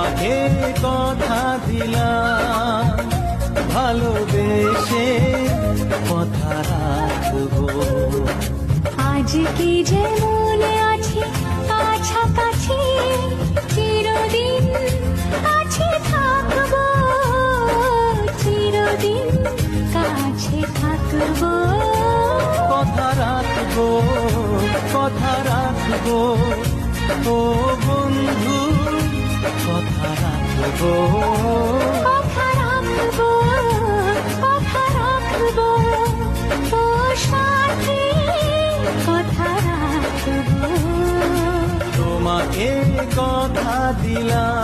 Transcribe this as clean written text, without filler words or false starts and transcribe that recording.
তোমাকে কথা দিলাম, ভালোবেসে কথা রাখবো। আজকে যেমন আছি কাছাকাছি, চিরদিন কাছে থাকবো, চিরদিন কাছে থাকবো। কথা রাখবো, কথা রাখবো, ও বন্ধু কথা রাখবো। কথা রাখবো, কথা রাখবো, ও সাথী কথা রাখবো। তোমাকে কথা দিলাম।